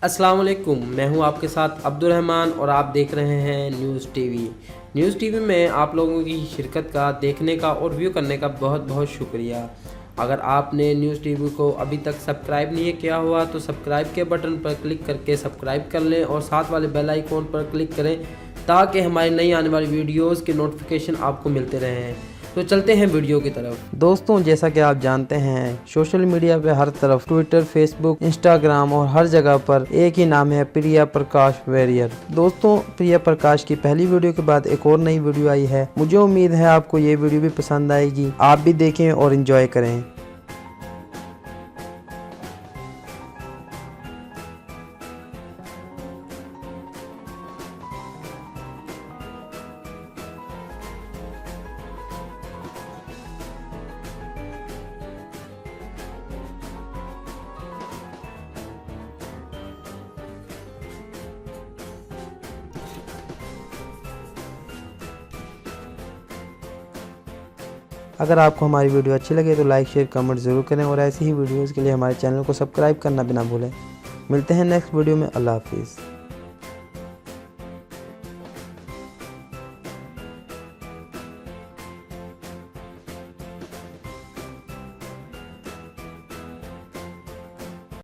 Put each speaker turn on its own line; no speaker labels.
अस्सलाम वालेकुम, मैं हूं आपके साथ अब्दुल रहमान और आप देख रहे हैं न्यूज़ टीवी। न्यूज़ टीवी में आप लोगों की शिरकत का, देखने का और व्यू करने का बहुत बहुत शुक्रिया। अगर आपने न्यूज़ टीवी को अभी तक सब्सक्राइब नहीं किया हुआ तो सब्सक्राइब के बटन पर क्लिक करके सब्सक्राइब कर लें और साथ वाले बेल आइकॉन पर क्लिक करें ताकि हमारी नई आने वाली वीडियोज़ के नोटिफिकेशन आपको मिलते रहें। तो चलते हैं वीडियो की तरफ। दोस्तों, जैसा कि आप जानते हैं सोशल मीडिया पे हर तरफ ट्विटर, फेसबुक, इंस्टाग्राम और हर जगह पर एक ही नाम है, प्रिया प्रकाश वॉरियर। दोस्तों, प्रिया प्रकाश की पहली वीडियो के बाद एक और नई वीडियो आई है। मुझे उम्मीद है आपको ये वीडियो भी पसंद आएगी। आप भी देखें और एंजॉय करें। अगर आपको हमारी वीडियो अच्छी लगे तो लाइक, शेयर, कमेंट ज़रूर करें और ऐसी ही वीडियोज़ के लिए हमारे चैनल को सब्सक्राइब करना भी ना भूलें। मिलते हैं नेक्स्ट वीडियो में। अल्लाह हाफिज़।